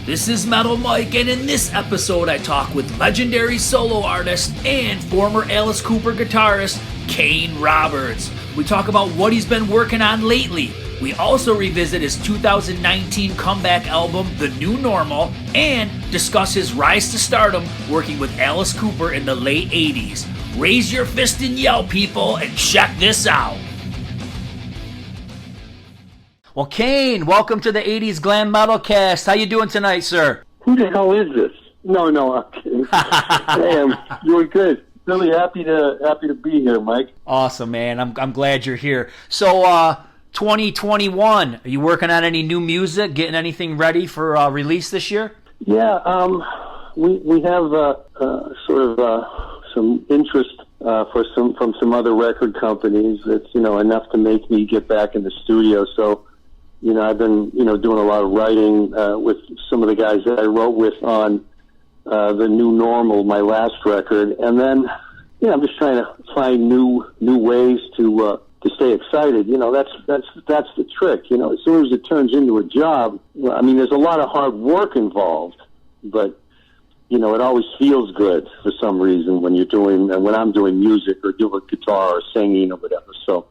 This is Metal Mike, and in this episode I talk with legendary solo artist and former Alice Cooper guitarist Kane Roberts. We talk about what he's been working on lately. We also revisit his 2019 comeback album, The New Normal, and discuss his rise to stardom working with Alice Cooper in the late 80s. Raise your fist and yell, people, and check this out. Well, Kane, welcome to the 80's Glam Metalcast. How you doing tonight, sir? Who the hell is this? No, I'm kidding. Hey, I'm doing good. Really happy to be here, Mike. Awesome, man. I'm glad you're here. So, 2021, are you working on any new music? Getting anything ready for release this year? Yeah, we have some interest from some other record companies. That's enough to make me get back in the studio. So. I've been, doing a lot of writing with some of the guys that I wrote with on The New Normal, my last record. And then, I'm just trying to find new ways to stay excited. That's the trick. As soon as it turns into a job, there's a lot of hard work involved, but, it always feels good for some reason when I'm doing music or doing guitar or singing or whatever. So,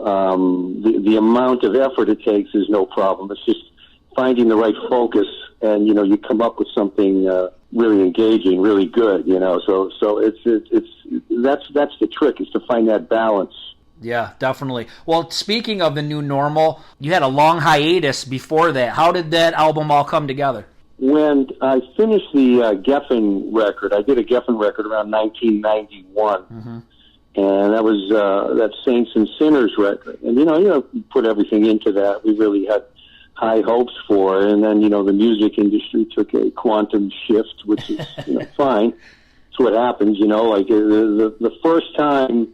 the amount of effort it takes is no problem. It's just finding the right focus, and you come up with something really engaging, really good. So that's the trick, is to find that balance. Yeah, definitely. Well, speaking of The New Normal, you had a long hiatus before that. How did that album all come together? When I finished the Geffen record, I did a Geffen record around 1991. Mm-hmm. And that was that Saints and Sinners record. And, put everything into that. We really had high hopes for it. And then, the music industry took a quantum shift, which is, fine. It's what happens, like the first time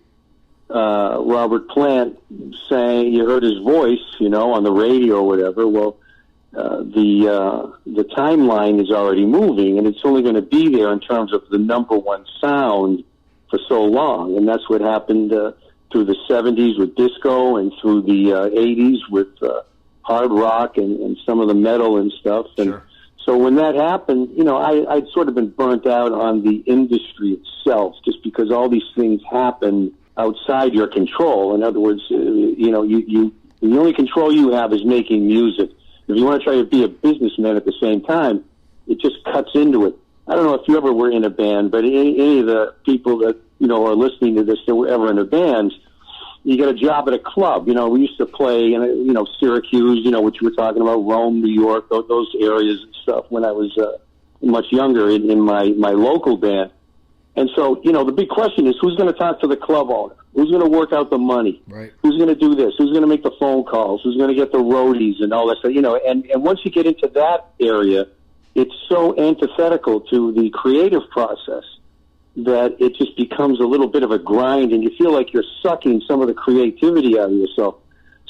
Robert Plant sang, you heard his voice, on the radio or whatever. Well, the timeline is already moving, and it's only going to be there in terms of the number one sound for so long. And that's what happened through the 70s with disco, and through the 80s with hard rock and some of the metal and stuff. And sure. So when that happened, I'd sort of been burnt out on the industry itself, just because all these things happen outside your control. In other words, the only control you have is making music. If you want to try to be a businessman at the same time, it just cuts into it. I don't know if you ever were in a band, but any of the people that, are listening to this that were ever in a band, you get a job at a club. We used to play in, Syracuse, what you were talking about, Rome, New York, those areas and stuff when I was much younger in my local band. And so, the big question is, who's going to talk to the club owner? Who's going to work out the money? Right. Who's going to do this? Who's going to make the phone calls? Who's going to get the roadies and all that stuff? And once you get into that area, it's so antithetical to the creative process that it just becomes a little bit of a grind, and you feel like you're sucking some of the creativity out of yourself.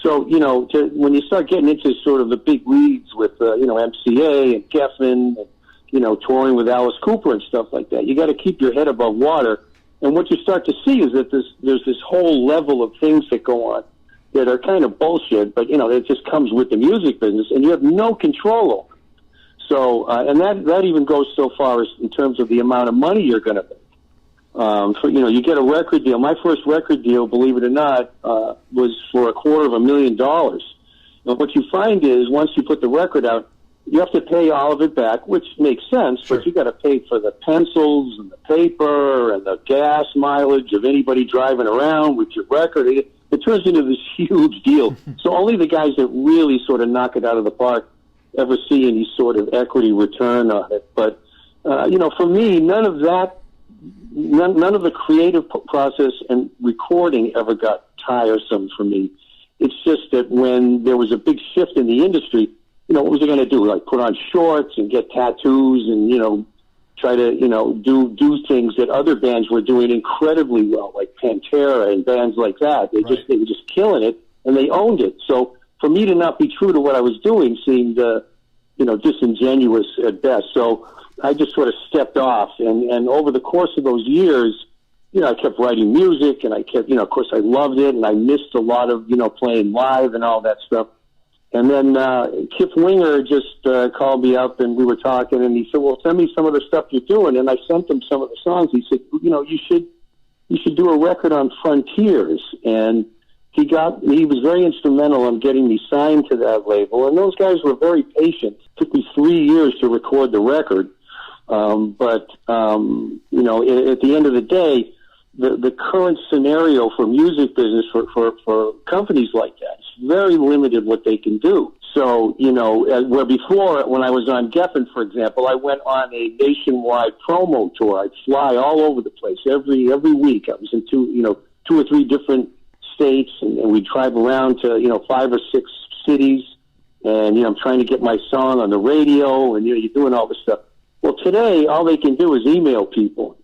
So, when you start getting into sort of the big leagues with, MCA and Geffen, and, touring with Alice Cooper and stuff like that, you got to keep your head above water. And what you start to see is that there's this whole level of things that go on that are kind of bullshit, but, it just comes with the music business, and you have no control over it. So, and that even goes so far as in terms of the amount of money you're going to make. You get a record deal. My first record deal, believe it or not, was for $250,000. And what you find is, once you put the record out, you have to pay all of it back, which makes sense, sure. But you got to pay for the pencils and the paper and the gas mileage of anybody driving around with your record. It turns into this huge deal. So only the guys that really sort of knock it out of the park ever see any sort of equity return on it. But, for me, none of the creative process and recording ever got tiresome for me. It's just that when there was a big shift in the industry, what was I going to do? Like put on shorts and get tattoos and, try to, do things that other bands were doing incredibly well, like Pantera and bands like that. They were just killing it, and they owned it. So for me to not be true to what I was doing seemed, disingenuous at best. So I just sort of stepped off, and over the course of those years, I kept writing music, and I kept, of course I loved it, and I missed a lot of, playing live and all that stuff. And then Kip Winger just called me up, and we were talking, and he said, "Well, send me some of the stuff you're doing." And I sent him some of the songs. He said, "You should do a record on Frontiers." And he was very instrumental in getting me signed to that label. And those guys were very patient. It took me 3 years to record the record. But at the end of the day, the current scenario for music business for companies like that, it's very limited what they can do. So, where before, when I was on Geffen, for example, I went on a nationwide promo tour. I'd fly all over the place every week. I was in two or three different states, and we'd drive around to, 5 or 6 cities. And, I'm trying to get my song on the radio, and, you're doing all this stuff. Well, today, all they can do is email people,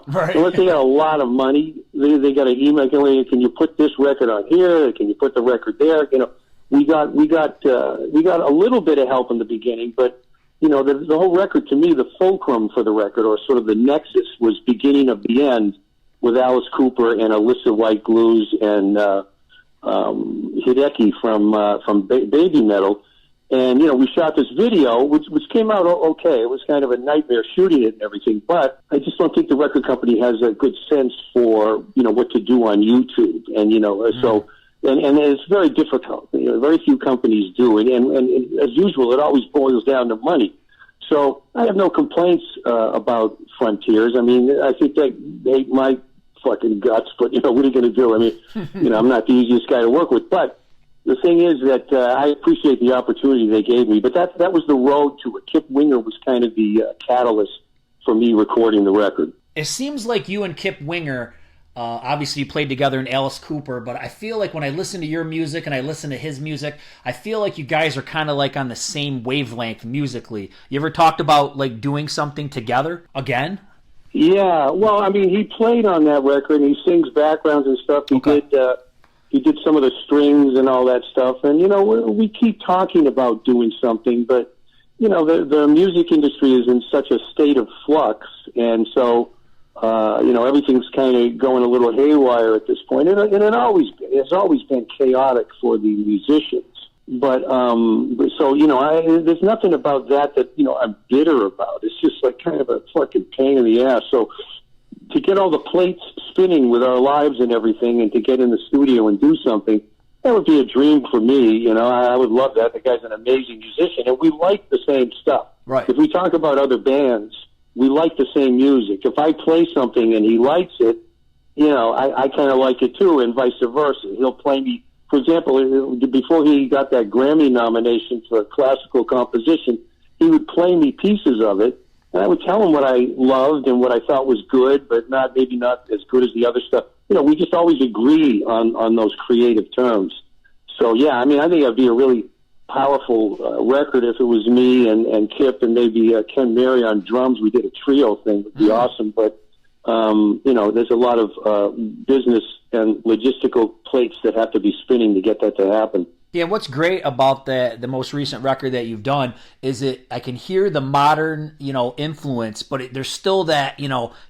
Right. Unless they got a lot of money, they got to email, can you put this record on here? Can you put the record there? We got a little bit of help in the beginning, but, the whole record, to me, the fulcrum for the record, or sort of the nexus, was beginning of the end with Alice Cooper and Alyssa White Glues and Hideki from Baby Metal. And, we shot this video, which came out okay. It was kind of a nightmare shooting it and everything, but I just don't think the record company has a good sense for, what to do on YouTube. And, so, and it's very difficult. Very few companies do it. And as usual, it always boils down to money. So I have no complaints about Frontiers. I mean, I think they hate my fucking guts, but, what are you going to do? I mean, I'm not the easiest guy to work with, but the thing is that I appreciate the opportunity they gave me, but that was the road to it. Kip Winger was kind of the catalyst for me recording the record. It seems like you and Kip Winger, obviously you played together in Alice Cooper, but I feel like when I listen to your music and I listen to his music, I feel like you guys are kind of like on the same wavelength musically. You ever talked about like doing something together again? Yeah, well, I mean, he played on that record, and he sings backgrounds and stuff. He did some of the strings and all that stuff. And, we keep talking about doing something, but, the music industry is in such a state of flux. And so, everything's kind of going a little haywire at this point. And it's always been chaotic for the musicians. But, so, there's nothing about that, I'm bitter about. It's just like kind of a fucking pain in the ass. So, to get all the plates spinning with our lives and everything, and to get in the studio and do something, that would be a dream for me. I would love that. The guy's an amazing musician, and we like the same stuff. Right. If we talk about other bands, we like the same music. If I play something and he likes it, I kind of like it too, and vice versa. He'll play me, for example, before he got that Grammy nomination for classical composition, he would play me pieces of it. And I would tell him what I loved and what I thought was good, but maybe not as good as the other stuff. We just always agree on those creative terms. So, yeah, I mean, I think it'd be a really powerful record if it was me and Kip and maybe Ken Mary on drums. We did a trio thing. It would be awesome. But, there's a lot of business and logistical plates that have to be spinning to get that to happen. Yeah, what's great about the most recent record that you've done is I can hear the modern, influence, but there's still that,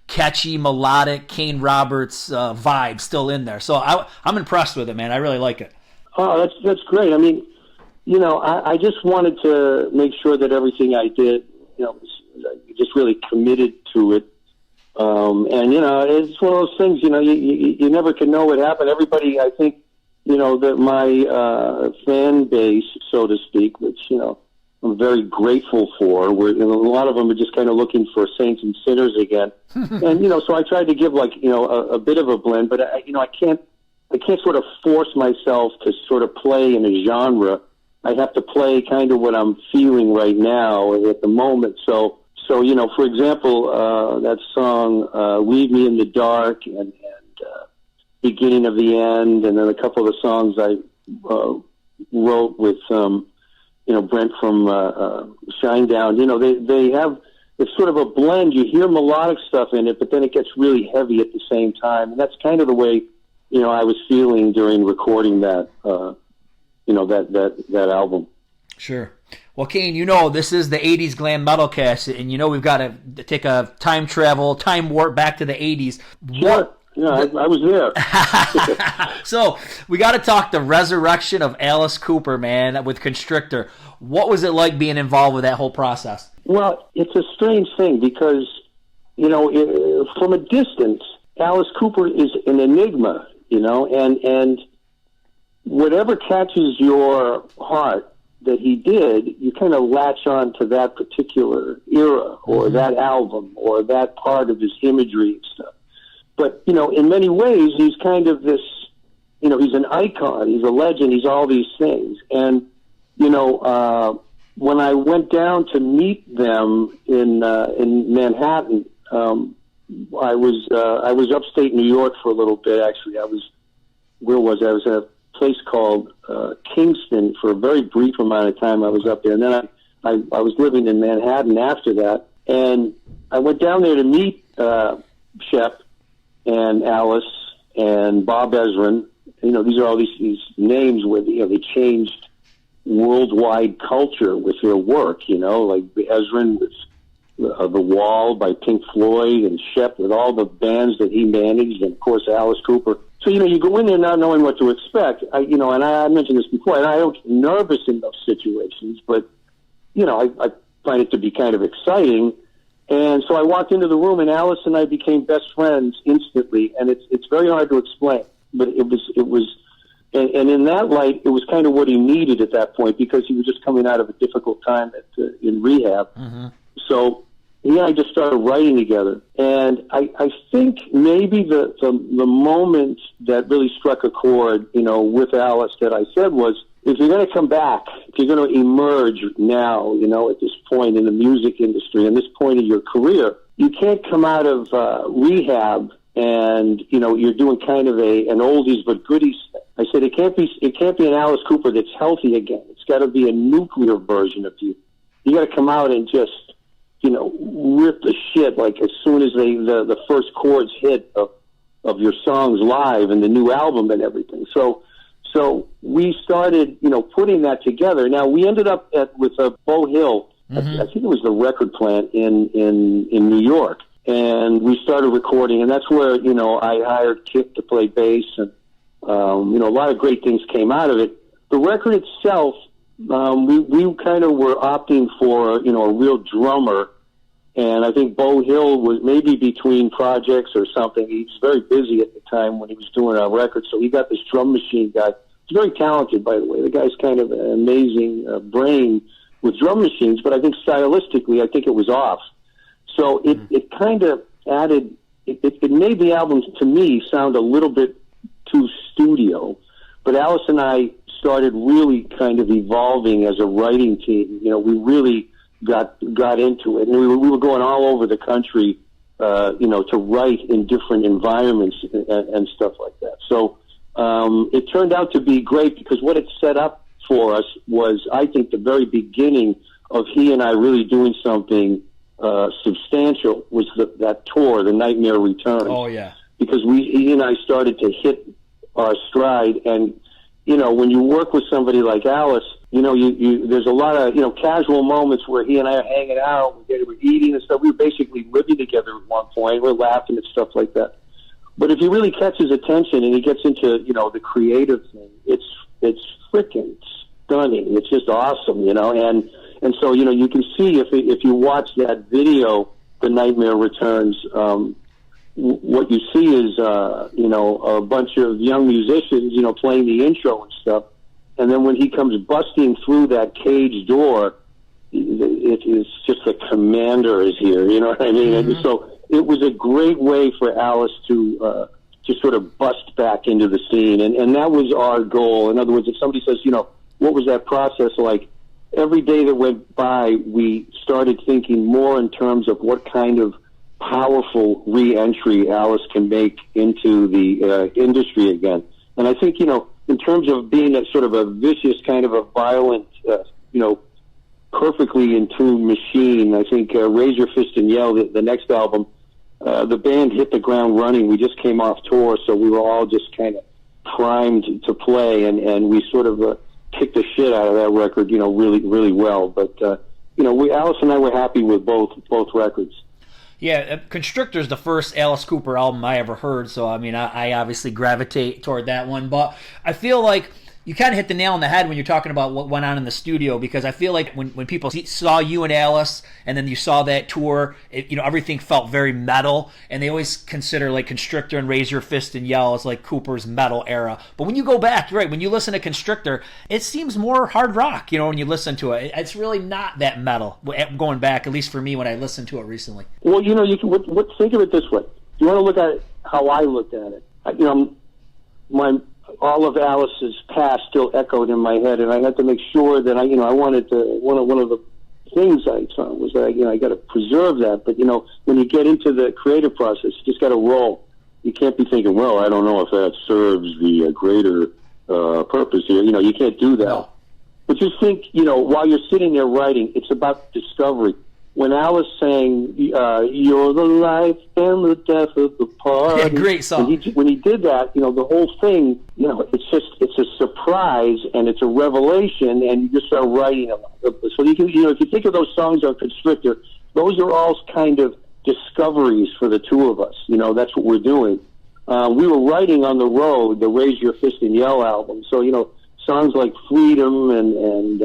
catchy, melodic Kane Roberts vibe still in there. So I'm impressed with it, man. I really like it. Oh, that's great. I mean, I just wanted to make sure that everything I did, just really committed to it. And, it's one of those things, you never can know what happened. Everybody, I think, that my fan base, so to speak, which, I'm very grateful for, where a lot of them are just kind of looking for saints and sinners again. And, so I tried to give a bit of a blend, but I can't sort of force myself to sort of play in a genre. I have to play kind of what I'm feeling right now at the moment. So, for example, that song, Leave Me in the Dark and Beginning of the End, and then a couple of the songs I wrote with Brent from Shinedown. They have, it's sort of a blend. You hear melodic stuff in it, but then it gets really heavy at the same time, and that's kind of the way I was feeling during recording that that album. Sure. Well, Kane, this is the 80's Glam Metalcast, and we've got to take a time warp back to the 80's. Sure. Yeah, I was there. So we got to talk the resurrection of Alice Cooper, man, with Constrictor. What was it like being involved with that whole process? Well, it's a strange thing because, from a distance, Alice Cooper is an enigma, and whatever catches your heart that he did, you kind of latch on to that particular era or that album or that part of his imagery and stuff. But, in many ways, he's kind of this, he's an icon, he's a legend, he's all these things. And, when I went down to meet them in Manhattan, I was upstate New York for a little bit, actually. I was at a place called Kingston for a very brief amount of time. I was up there. And then I was living in Manhattan after that. And I went down there to meet Shep and Alice and Bob Ezrin. These are all these names where they changed worldwide culture with their work. Like Ezrin with The Wall by Pink Floyd, and Shep with all the bands that he managed, and of course Alice Cooper. So you go in there not knowing what to expect. And I mentioned this before, and I don't get nervous in those situations, but I find it to be kind of exciting. And so I walked into the room, and Alice and I became best friends instantly, and it's very hard to explain, but it was, and in that light, it was kind of what he needed at that point, because he was just coming out of a difficult time in rehab. Mm-hmm. So he and I just started writing together, and I think maybe the moment that really struck a chord, with Alice that I said was, if you're going to come back, if you're going to emerge now, at this point in the music industry and this point of your career, you can't come out of rehab and you're doing kind of an oldies but goodies thing. I said it can't be an Alice Cooper that's healthy again. It's got to be a nuclear version of you. You got to come out and just rip the shit like as soon as the first chords hit of your songs live and the new album and everything. So we started, putting that together. Now we ended up with Bo Hill. Mm-hmm. I think it was the record plant in New York, and we started recording. And that's where I hired Kip to play bass, and a lot of great things came out of it. The record itself, we kind of were opting for a real drummer. And I think Bo Hill was maybe between projects or something. He was very busy at the time when he was doing our record, so he got this drum machine guy. He's very talented, by the way. The guy's kind of an amazing brain with drum machines, but I think stylistically, I think it was off. So it kind of added, it made the album, to me, sound a little bit too studio. But Alice and I started really kind of evolving as a writing team. We really got into it, and we were going all over the country, to write in different environments and stuff like that. So it turned out to be great, because what it set up for us was, I think, the very beginning of he and I really doing something substantial. Was that tour, The Nightmare Returns. Oh yeah, because he and I started to hit our stride, and when you work with somebody like Alice, there's a lot of, casual moments where he and I are hanging out, we're eating and stuff. We were basically living together at one point. We're laughing and stuff like that. But if he really catches attention and he gets into, the creative thing, it's freaking stunning. It's just awesome, and so, you can see if you watch that video, The Nightmare Returns, what you see is, a bunch of young musicians, playing the intro and stuff. And then when he comes busting through that cage door, it is just the commander is here. You know what I mean? Mm-hmm. And so it was a great way for Alice to sort of bust back into the scene. And that was our goal. In other words, if somebody says, what was that process like? Every day that went by, we started thinking more in terms of what kind of powerful re-entry Alice can make into the industry again. And I think, in terms of being a sort of a vicious kind of a violent, perfectly in tune machine, I think Raise Your Fist and Yell, the next album, the band hit the ground running. We just came off tour, so we were all just kind of primed to play, and we sort of kicked the shit out of that record, really, really well. But, Alice and I were happy with both records. Yeah, Constrictor's the first Alice Cooper album I ever heard, so I mean, I obviously gravitate toward that one. But I feel like you kind of hit the nail on the head when you're talking about what went on in the studio, because I feel like when people saw you and Alice, and then you saw that tour, everything felt very metal, and they always consider like Constrictor and Raise Your Fist and Yell as like Cooper's metal era. But when you go back, right, when you listen to Constrictor, it seems more hard rock, when you listen to it. It's really not that metal, going back, at least for me when I listened to it recently. Well, you can think of it this way. You want to look at it how I looked at it. All of Alice's past still echoed in my head, and I had to make sure that I wanted to. One of the things I thought was that I got to preserve that. But when you get into the creative process, you just got to roll. You can't be thinking, well, I don't know if that serves the greater purpose here. You can't do that. No. But just think, while you're sitting there writing, it's about discovery. When Alice sang, "You're the life and the death of the party," yeah, great song. When he did that, the whole thing, it's a surprise and it's a revelation, and you just start writing them. So you can, if you think of those songs on Constrictor, those are all kind of discoveries for the two of us. That's what we're doing. We were writing on the road the Raise Your Fist and Yell album, so songs like Freedom and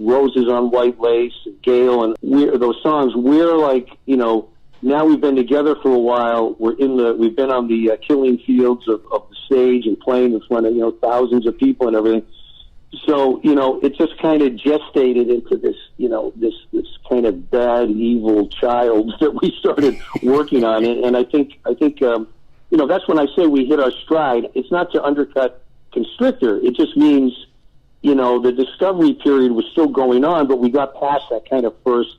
Roses on White Lace, and Gale, and those songs, we're like, now we've been together for a while. We've been on the killing fields of the stage and playing in front of, thousands of people and everything. So, it just kind of gestated into this, this kind of bad, evil child that we started working on. And I think, that's when I say we hit our stride. It's not to undercut Constrictor. It just means, the discovery period was still going on, but we got past that kind of first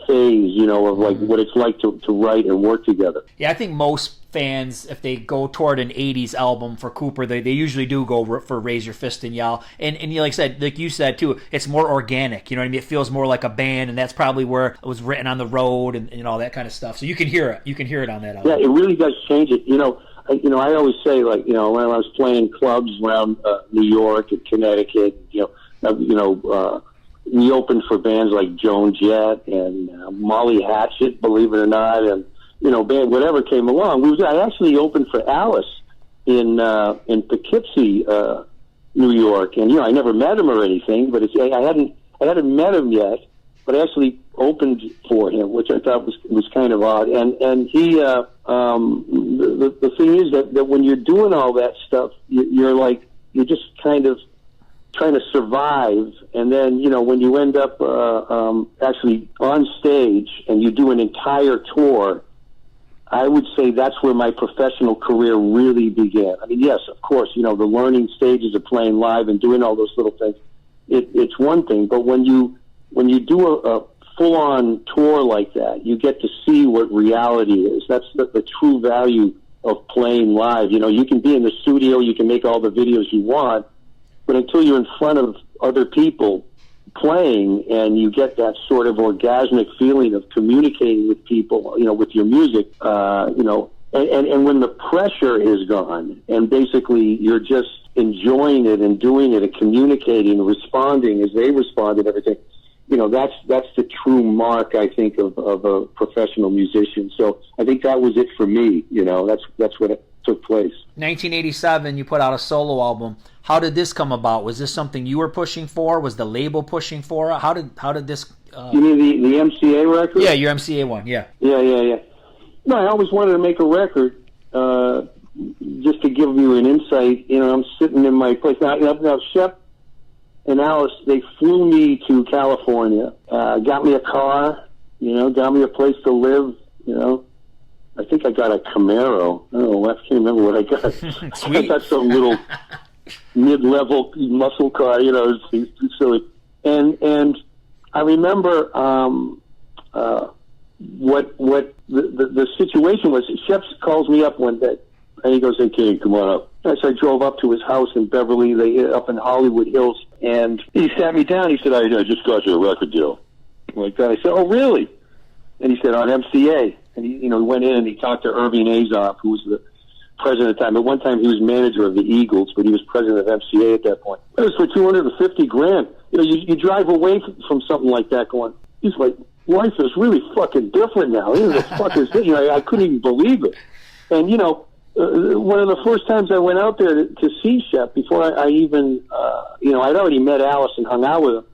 phase, of like what it's like to write and work together. Yeah, I think most fans, if they go toward an 80s album for Cooper, they usually do go for Raise Your Fist and Yell. And like you said too, it's more organic. You know what I mean? It feels more like a band, and that's probably where it was written on the road and all that kind of stuff. So you can hear it. You can hear it on that album. Yeah, it really does change it. I always say, like, when I was playing clubs around New York and Connecticut, we opened for bands like Joan Jett and Molly Hatchet, believe it or not, and band whatever came along. I actually opened for Alice in Poughkeepsie, New York, and I never met him or anything, but I hadn't met him yet, but I actually opened for him, which I thought was kind of odd. And he the thing is that when you're doing all that stuff, you're just kind of trying to survive. And then when you end up actually on stage and you do an entire tour, I would say that's where my professional career really began. I mean, yes, of course, the learning stages of playing live and doing all those little things, it's one thing. But when you do a full-on tour like that, you get to see what reality is. That's the true value of playing live. You can be in the studio, you can make all the videos you want, but until you're in front of other people playing and you get that sort of orgasmic feeling of communicating with people, with your music, and when the pressure is gone and basically you're just enjoying it and doing it and communicating and responding as they respond and everything, that's the true mark, I think, of a professional musician. So I think that was it for me. That's what it took place. 1987, you put out a solo album. How did this come about? Was this something you were pushing for? Was the label pushing for it? How did this? You mean the MCA record? Yeah, your MCA one. Yeah. Yeah. No, I always wanted to make a record. Just to give you an insight, I'm sitting in my place now. Shep and Alice, they flew me to California, got me a car, got me a place to live, I think I got a Camaro. I can't remember what I got. Sweet. I got some little mid-level muscle car, it's silly. And I remember what the situation was. Shep calls me up one day, and he goes, "Hey, Kane, come on up." So I drove up to his house in Beverly, up in Hollywood Hills, and he sat me down. He said, I just got you a record deal. Like that. I said, "Oh, really?" And he said, "On MCA." And he went in and he talked to Irving Azoff, who was the president at the time. At one time, he was manager of the Eagles, but he was president of MCA at that point. It was for $250,000. You drive away from something like that going, he's like, life is really fucking different now. Who the fuck is this? I couldn't even believe it. And, one of the first times I went out there to see Shep, before I even, I'd already met Alice and hung out with him,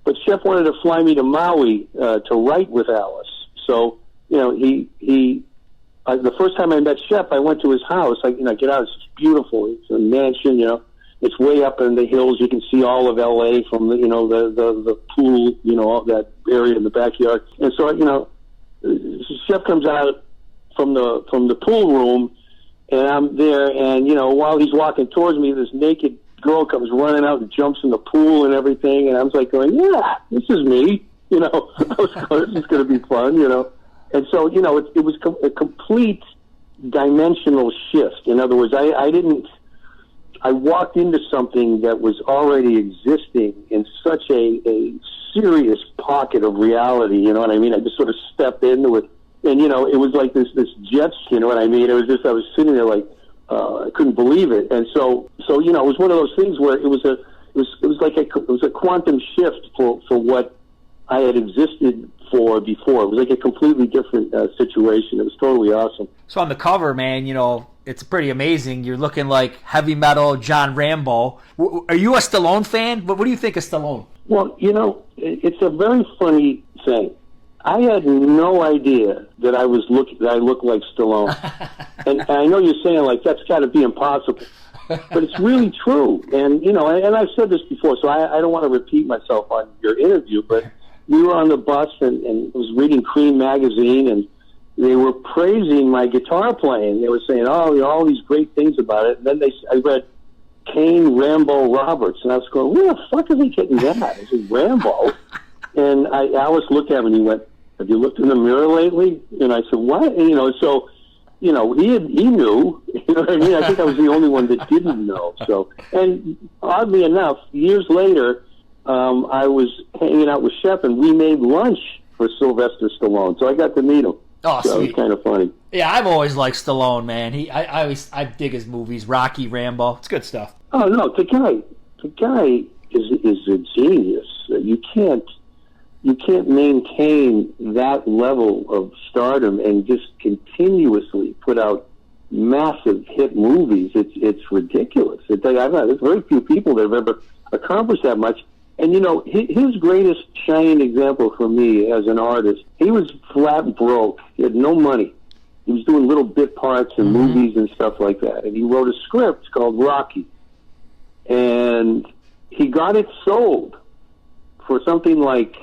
but Shep wanted to fly me to Maui to write with Alice. So, the first time I met Shep, I went to his house. I get out, it's beautiful. It's a mansion, It's way up in the hills. You can see all of L.A. from the pool, all that area in the backyard. And so, Shep comes out from the pool room, and I'm there. And while he's walking towards me, this naked girl comes running out and jumps in the pool and everything. And I was like, going, "Yeah, this is me." I was going, "This is going to be fun," And so, it was a complete dimensional shift. In other words, I walked into something that was already existing in such a serious pocket of reality, you know what I mean? I just sort of stepped into it. And, it was like this jet, you know what I mean? It was just, I was sitting there like, I couldn't believe it. And so, it was one of those things where it was a quantum shift for what I had existed for before. It was like a completely different situation. It was totally awesome. So on the cover, man, it's pretty amazing. You're looking like heavy metal John Rambo. Are you a Stallone fan? What do you think of Stallone? Well, it's a very funny thing. I had no idea that I looked like Stallone. And I know you're saying like that's got to be impossible, but it's really true. And and I've said this before, so I don't want to repeat myself on your interview, but we were on the bus and was reading Cream magazine, and they were praising my guitar playing. They were saying, all these great things about it. And then I read Kane Roberts, and I was going, where the fuck are they getting that? I said, Rambo. And Alice looked at me and he went, have you looked in the mirror lately? And I said, what? And, so, he knew, you know what I mean? I think I was the only one that didn't know. So, and oddly enough, years later, I was hanging out with Shep, and we made lunch for Sylvester Stallone. So I got to meet him. Oh, so it was kind of funny. Yeah, I've always liked Stallone, man. I dig his movies, Rocky, Rambo. It's good stuff. Oh no, the guy is a genius. You can't maintain that level of stardom and just continuously put out massive hit movies. It's ridiculous. There's very few people that have ever accomplished that much. And, his greatest shining example for me as an artist, he was flat broke. He had no money. He was doing little bit parts in movies and stuff like that. And he wrote a script called Rocky. And he got it sold for something like,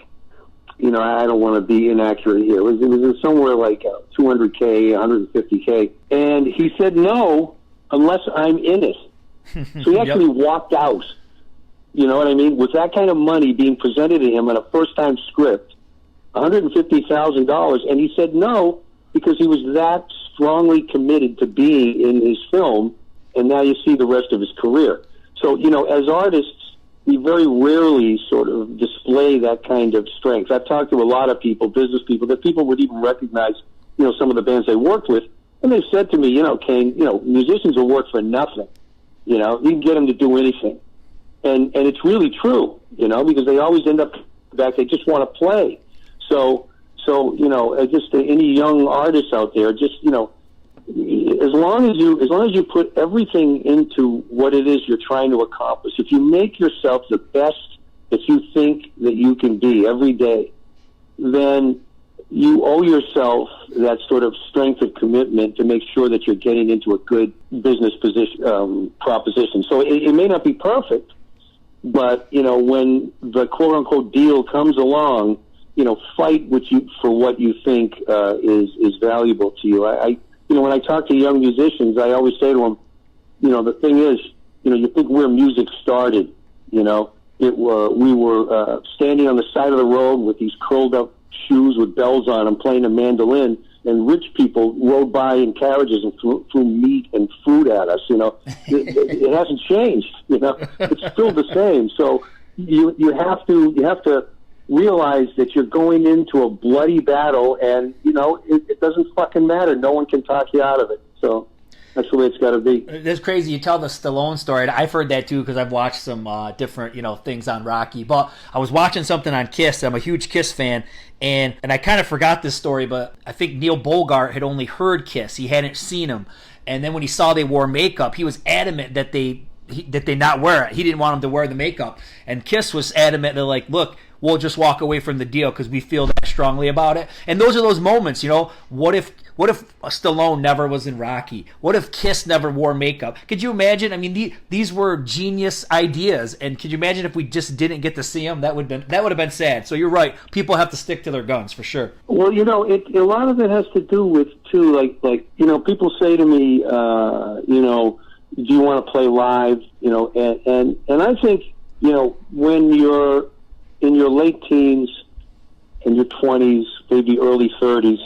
I don't want to be inaccurate here. It was somewhere like $200K, $150K. And he said, no, unless I'm in it. So he actually walked out. You know what I mean? With that kind of money being presented to him on a first-time script, $150,000, and he said no because he was that strongly committed to being in his film, and now you see the rest of his career. So, as artists, we very rarely sort of display that kind of strength. I've talked to a lot of people, business people, that people would even recognize, some of the bands they worked with, and they've said to me, Kane, musicians will work for nothing. You can get them to do anything. And it's really true, because they always end up back. They just want to play. So just any young artists out there, just as long as you put everything into what it is you're trying to accomplish, if you make yourself the best that you think that you can be every day, then you owe yourself that sort of strength of commitment to make sure that you're getting into a good business proposition. So it may not be perfect. But, when the quote-unquote deal comes along, fight for what you think is valuable to you. When I talk to young musicians, I always say to them, the thing is, you think where music started, we were standing on the side of the road with these curled-up shoes with bells on them playing a mandolin, and rich people rode by in carriages and threw meat and fruit at us. It hasn't changed. It's still the same. So you have to realize that you're going into a bloody battle, and it doesn't fucking matter. No one can talk you out of it. So That's the way it's got to be. That's crazy. You tell the Stallone story. I've heard that too because I've watched some different, things on Rocky. But I was watching something on Kiss. I'm a huge Kiss fan, and I kind of forgot this story. But I think Neil Bogart had only heard Kiss. He hadn't seen them. And then when he saw they wore makeup, he was adamant that they not wear it. He didn't want them to wear the makeup. And Kiss was adamant. They're like, look, we'll just walk away from the deal because we feel that strongly about it. And those are those moments, what if Stallone never was in Rocky? What if Kiss never wore makeup? Could you imagine? I mean, these were genius ideas, and could you imagine if we just didn't get to see them? That would have been sad. So you're right. People have to stick to their guns for sure. Well, a lot of it has to do with too, like people say to me, do you want to play live? And I think when you're in your late teens, in your 20s, maybe early 30s.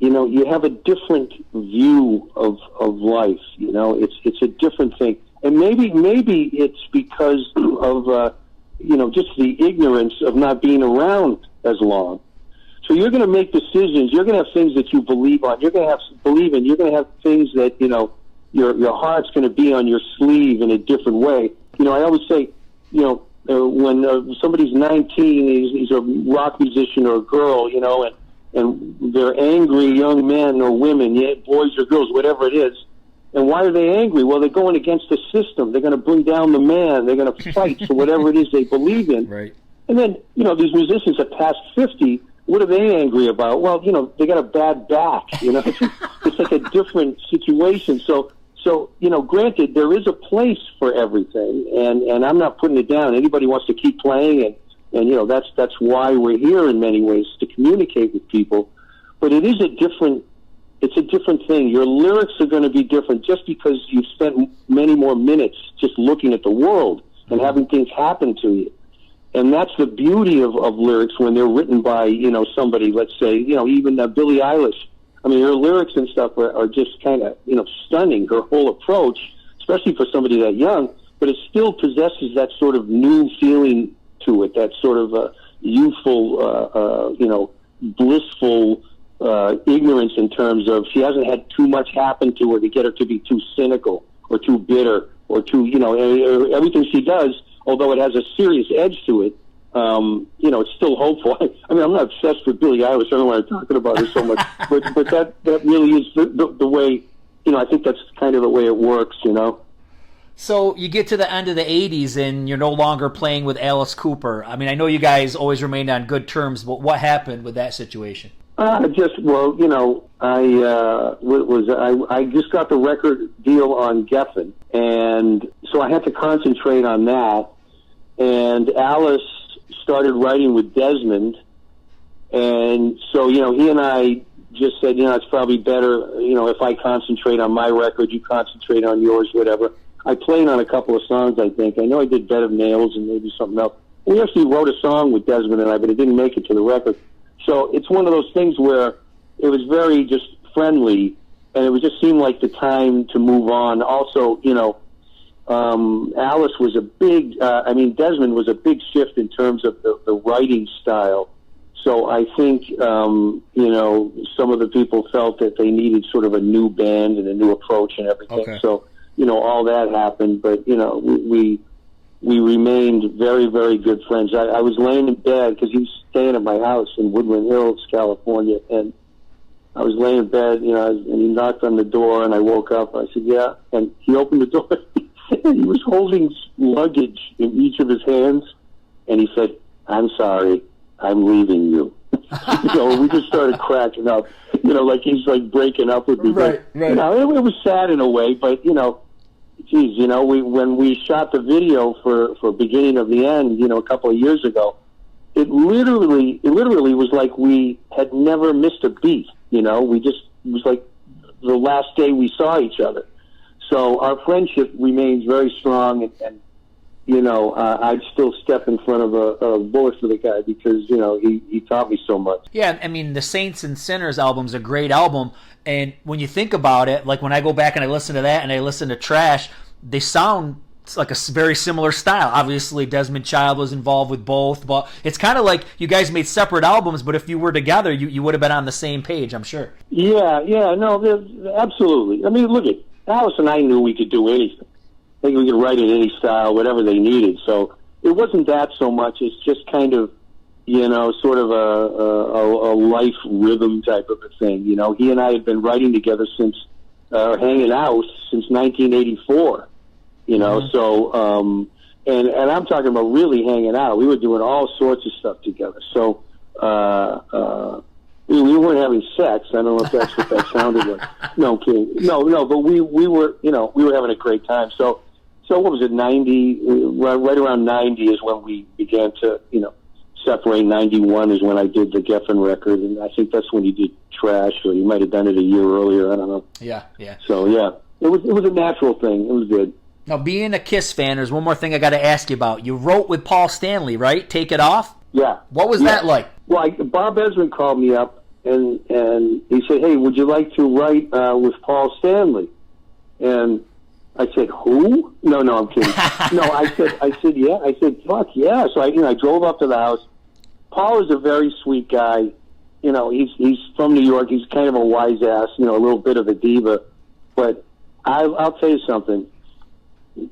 You have a different view of life. It's a different thing, and maybe it's because of just the ignorance of not being around as long. So you're going to make decisions. You're going to have things that you believe on. You're going to believe in. You're going to have things that your heart's going to be on your sleeve in a different way. I always say, when somebody's 19, he's a rock musician or a girl, and they're angry young men or women, boys or girls, whatever it is. And why are they angry? Well, they're going against the system. They're going to bring down the man. They're going to fight for whatever it is they believe in. Right. And then, these musicians are past 50. What are they angry about? Well, they got a bad back. It's like a different situation. So, granted, there is a place for everything, and I'm not putting it down. Anybody wants to keep playing, and that's why we're here in many ways, to communicate with people. But it's a different thing. Your lyrics are going to be different just because you've spent many more minutes just looking at the world and having things happen to you. And that's the beauty of lyrics when they're written by, somebody, let's say, even Billie Eilish. I mean, her lyrics and stuff are just kind of, stunning, her whole approach, especially for somebody that young, but it still possesses that sort of new feeling to it, that sort of youthful, blissful ignorance in terms of she hasn't had too much happen to her to get her to be too cynical or too bitter or too, everything she does, although it has a serious edge to it, it's still hopeful. I mean, I'm not obsessed with Billie Eilish. I don't know why I'm talking about her so much, but that really is the way, I think that's kind of the way it works, So you get to the end of the 80s and you're no longer playing with Alice Cooper. I mean, I know you guys always remained on good terms, but what happened with that situation? I just got the record deal on Geffen, and so I had to concentrate on that. And Alice started writing with Desmond, and so he and I just said, it's probably better, if I concentrate on my record, you concentrate on yours, whatever. I played on a couple of songs, I think. I know I did Bed of Nails and maybe something else. We actually wrote a song with Desmond and I, but it didn't make it to the record. So it's one of those things where it was very just friendly, and it just seemed like the time to move on. Also, Alice was a big, Desmond was a big shift in terms of the writing style. So I think, some of the people felt that they needed sort of a new band and a new approach and everything. Okay. So, all that happened, but, we remained very, very good friends. I was laying in bed because he was staying at my house in Woodland Hills, California, and I was laying in bed, and he knocked on the door, and I woke up. I said, yeah, and he opened the door. He was holding luggage in each of his hands, and he said, "I'm sorry, I'm leaving you." We just started cracking up, like he's like breaking up with me. Right. It was sad in a way, but when we shot the video for Beginning of the End, a couple of years ago, it literally was like we had never missed a beat. It was like the last day we saw each other. So our friendship remains very strong, and I'd still step in front of a bullet for the guy because, he taught me so much. Yeah, I mean, the Saints and Sinners album's a great album, and when you think about it, like when I go back and I listen to that and I listen to Trash, they sound like a very similar style. Obviously, Desmond Child was involved with both, but it's kind of like you guys made separate albums, but if you were together, you would have been on the same page, I'm sure. Yeah, no, absolutely. I mean, look at Alice and I knew we could do anything. I think we could write in any style, whatever they needed. So it wasn't that so much. It's just kind of, sort of a life rhythm type of a thing. He and I had been writing together hanging out since 1984. So and I'm talking about really hanging out. We were doing all sorts of stuff together. So we weren't having sex. I don't know if that's what that sounded like. No, I'm kidding. No, but we were, we were having a great time. So what was it, 90, right around 90 is when we began to, separate. 91 is when I did the Geffen record, and I think that's when you did Trash, or you might have done it a year earlier, I don't know. Yeah. So, yeah, it was a natural thing. It was good. Now, being a Kiss fan, there's one more thing I got to ask you about. You wrote with Paul Stanley, right? Take It Off? Yeah. What was that like? Well, Bob Ezrin called me up, and he said, hey, would you like to write with Paul Stanley? And I said, who? No, I'm kidding. No, I said, yeah. I said, fuck, yeah. So I drove up to the house. Paul is a very sweet guy. He's from New York. He's kind of a wise ass, a little bit of a diva. But I'll tell you something.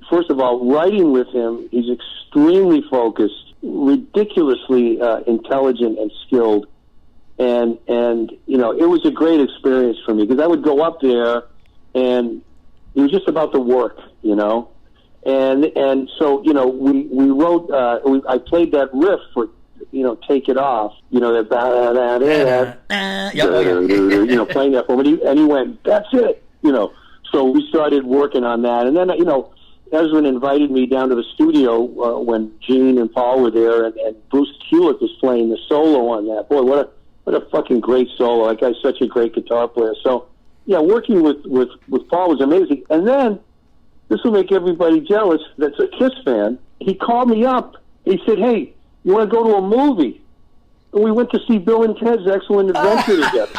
First of all, writing with him, he's extremely focused, ridiculously intelligent and skilled. And it was a great experience for me because I would go up there and it was just about the work, And so, we wrote, I played that riff for, Take It Off, that playing that for him. And he went, that's it, So we started working on that. And then, Ezrin invited me down to the studio when Gene and Paul were there, and Bruce Kulick was playing the solo on that. Boy, what a fucking great solo. That guy's such a great guitar player. So, yeah, working with Paul was amazing. And then, this will make everybody jealous that's a Kiss fan. He called me up. He said, hey, you want to go to a movie? And we went to see Bill and Ted's Excellent Adventure together.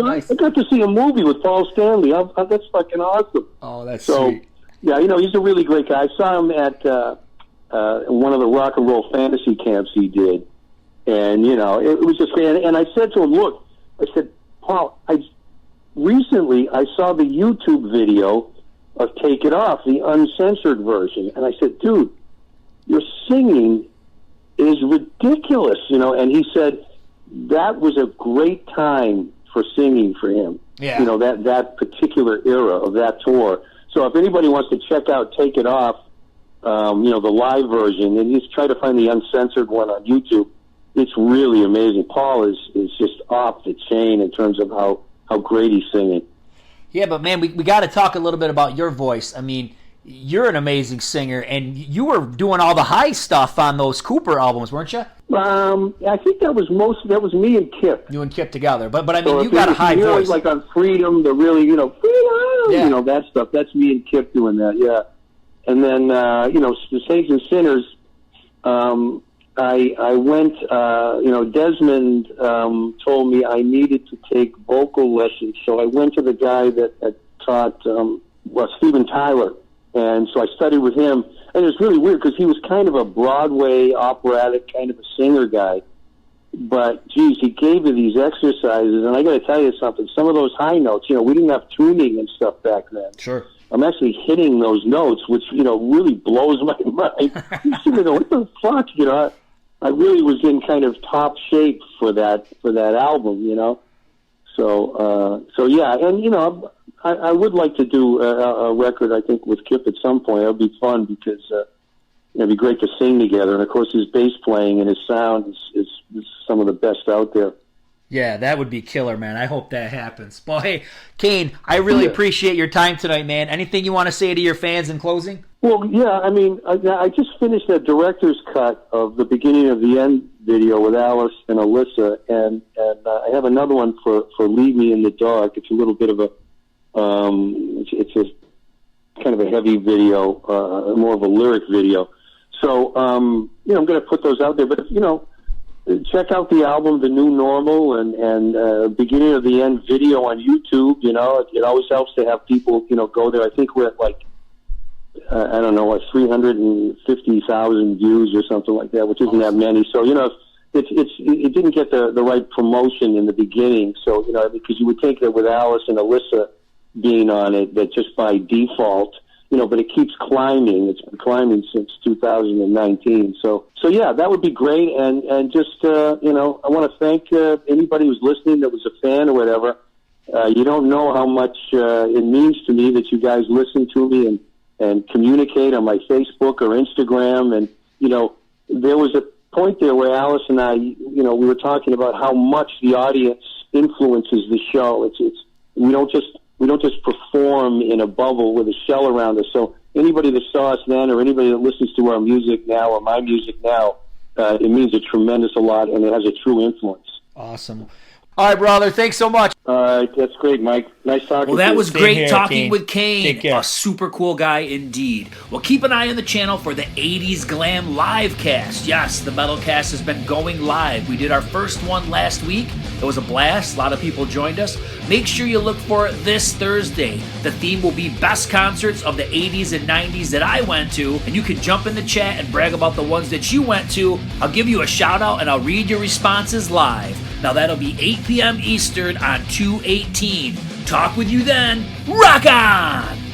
Nice. I got to see a movie with Paul Stanley. That's fucking awesome. Oh, that's sweet. Yeah, he's a really great guy. I saw him at one of the rock and roll fantasy camps he did. And, it was just, and I said to him, look, I said, Paul, recently I saw the YouTube video of Take It Off, the uncensored version. And I said, dude, your singing is ridiculous, and he said that was a great time for singing for him. Yeah. That particular era of that tour. So if anybody wants to check out Take It Off, the live version, and just try to find the uncensored one on YouTube, it's really amazing. Paul is just off the chain in terms of how great he's singing. Yeah, but man, we got to talk a little bit about your voice. I mean, you're an amazing singer, and you were doing all the high stuff on those Cooper albums, weren't you? I think that was me and Kip. You and Kip together, but I mean, you got a high voice. Like on Freedom, the really, freedom, that stuff. That's me and Kip doing that, yeah. And then, the Saints and Sinners, I went, Desmond told me I needed to take vocal lessons, so I went to the guy that taught, Steven Tyler. And so I studied with him, and it was really weird because he was kind of a Broadway operatic kind of a singer guy. But, geez, he gave me these exercises, and I got to tell you something. Some of those high notes, we didn't have tuning and stuff back then. Sure. I'm actually hitting those notes, which, really blows my mind. You sitting there, what the fuck, I really was in kind of top shape for that album, So yeah, and, I would like to do a record, I think, with Kip at some point. It would be fun because it'd be great to sing together. And, of course, his bass playing and his sound is some of the best out there. Yeah, that would be killer, man. I hope that happens. Well, hey, Kane, I really appreciate your time tonight, man. Anything you want to say to your fans in closing? Well, yeah, I mean, I just finished a director's cut of the beginning of the end video with Alice and Alyssa, and I have another one for Leave Me in the Dark. It's a little bit of a it's a kind of a heavy video, more of a lyric video. So, I'm going to put those out there. But, check out the album, The New Normal, and beginning of the end video on YouTube. It always helps to have people, go there. I think we're at like, 350,000 views or something like that, which isn't that many. So, it didn't get the right promotion in the beginning. So, because you would think that with Alice and Alyssa, being on it that just by default, but it keeps climbing. It's been climbing since 2019. So yeah, that would be great. And just, I want to thank anybody who's listening that was a fan or whatever. You don't know how much it means to me that you guys listen to me and communicate on my Facebook or Instagram. And, there was a point there where Alice and I, we were talking about how much the audience influences the show. We don't just perform in a bubble with a shell around us. So anybody that saw us then or anybody that listens to our music now or my music now, it means a tremendous lot, and it has a true influence. Awesome. All right, brother. Thanks so much. All right. That's great, Mike. Nice talking to you. Well, that was great here, talking Kane. with Kane. Take care. A super cool guy indeed. Well, keep an eye on the channel for the 80's Glam live cast. Yes, the Metalcast has been going live. We did our first one last week. It was a blast. A lot of people joined us. Make sure you look for it this Thursday. The theme will be best concerts of the 80s and 90s that I went to, and you can jump in the chat and brag about the ones that you went to. I'll give you a shout out and I'll read your responses live. Now that'll be 8 p.m. Eastern on 2/18. Talk with you then. Rock on!